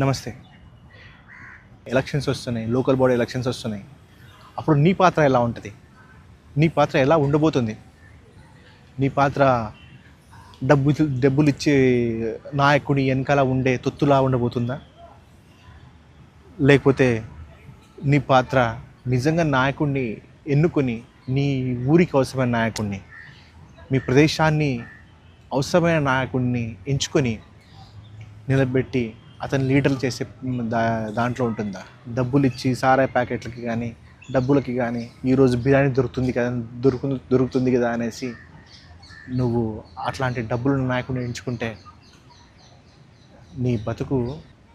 నమస్తే. ఎలక్షన్స్ వస్తున్నాయి, local body elections వస్తున్నాయి. అప్పుడు నీ పాత్ర ఎలా ఉంటుంది? నీ పాత్ర ఎలా ఉండబోతుంది? నీ పాత్ర డబ్బులిచ్చే నాయకుడి వెనకాల ఉండే తొత్తులా ఉండబోతుందా? లేకపోతే నీ పాత్ర నిజంగా నాయకుడిని ఎన్నుకొని, నీ ఊరికి అవసరమైన నాయకుడిని, మీ ప్రదేశాన్ని అవసరమైన నాయకుడిని ఎంచుకొని నిలబెట్టి అతను లీడర్లు చేసే దాంట్లో ఉంటుందా? డబ్బులు ఇచ్చి సారాయి ప్యాకెట్లకి కానీ, డబ్బులకి కానీ, ఈరోజు బిర్యానీ దొరుకుతుంది కదా అనేసి నువ్వు అట్లాంటి డబ్బులను నాయకుడిని ఎంచుకుంటే నీ బతుకు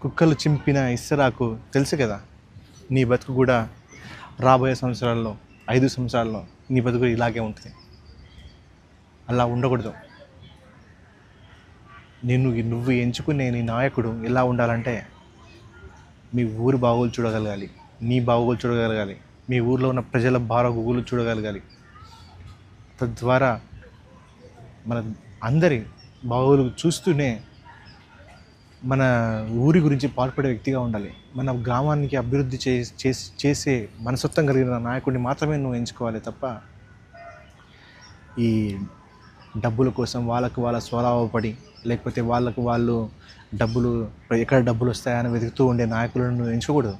కుక్కలు చింపిన ఇస్తరాకు తెలుసు కదా. నీ బతుకు కూడా రాబోయే సంవత్సరాల్లో 5 సంవత్సరాల్లో నీ బతుకు ఇలాగే ఉంటుంది. అలా ఉండకూడదు. నువ్వు ఎంచుకునే నీ నాయకుడు ఎలా ఉండాలంటే, మీ ఊరు బాగోలు చూడగలగాలి, నీ బాగోలు చూడగలగాలి, మీ ఊరిలో ఉన్న ప్రజల బాగోగులు చూడగలగాలి. తద్వారా మన అందరి బాగోలు చూస్తూనే మన ఊరి గురించి పాల్పడే వ్యక్తిగా ఉండాలి. మన గ్రామానికి అభివృద్ధి చేసే మనస్తత్వం కలిగిన నాయకుడిని మాత్రమే నువ్వు ఎంచుకోవాలి తప్ప ఈ డబ్బుల కోసం వాళ్ళ స్వలాభపడి, లేకపోతే వాళ్ళు డబ్బులు ఎక్కడ డబ్బులు వస్తాయని వెతుకుతూ ఉండే నాయకులను నువ్వు ఎంచుకోకూడదు.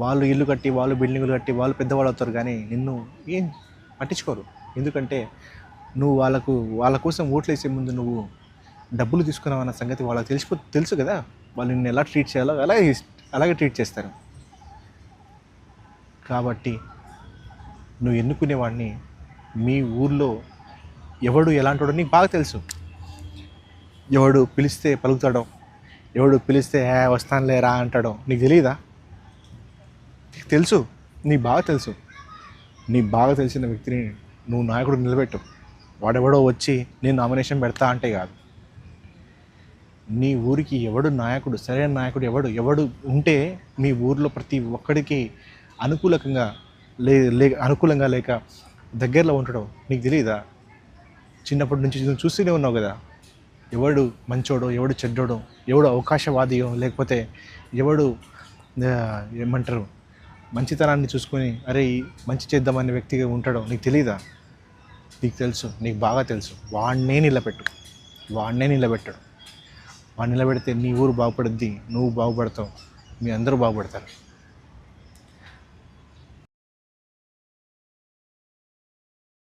వాళ్ళు ఇల్లు కట్టి, వాళ్ళు బిల్డింగులు కట్టి, వాళ్ళు పెద్దవాళ్ళు అవుతారు, కానీ నిన్ను ఏం పట్టించుకోరు. ఎందుకంటే నువ్వు వాళ్ళ కోసం ఓట్లు వేసే ముందు నువ్వు డబ్బులు తీసుకున్నావు అన్న సంగతి వాళ్ళకి తెలుసు కదా. వాళ్ళు నిన్ను ఎలా ట్రీట్ చేయాలో అలాగే ట్రీట్ చేస్తారు. కాబట్టి నువ్వు ఎన్నుకునేవాడిని మీ ఊర్లో ఎవడు ఎలాంటి నీకు బాగా తెలుసు. ఎవడు పిలిస్తే పలుకుతాడో, ఎవడు పిలిస్తే వస్తానులే రా అంటాడో నీకు తెలియదా? నీకు తెలుసు, నీకు బాగా తెలుసు. నీ బాగా తెలిసిన వ్యక్తిని నువ్వు నాయకుడు నిలబెట్టు. వాడెవడో వచ్చి నేను నామినేషన్ పెడతా అంటే కాదు. నీ ఊరికి ఎవడు నాయకుడు, సరైన నాయకుడు ఎవడు ఉంటే మీ ఊరిలో ప్రతి ఒక్కడికి అనుకూలంగా లేక దగ్గరలో ఉంటాడో నీకు తెలియదా? చిన్నప్పటి నుంచి నువ్వు చూస్తూనే ఉన్నావు కదా. ఎవడు మంచోడో, ఎవడు చెడ్డోడో, ఎవడు అవకాశవాదియో, లేకపోతే ఎవడు ఏమంటారు మంచితనాన్ని చూసుకొని అరే మంచి చేద్దామనే వ్యక్తిగా ఉంటాడో నీకు తెలియదా? నీకు తెలుసు, నీకు బాగా తెలుసు. వాడినే నిలబెట్టాడు. వాడిని నిలబెడితే నీ ఊరు బాగుపడుద్ది, నువ్వు బాగుపడతావు, మీ అందరూ బాగుపడతారు.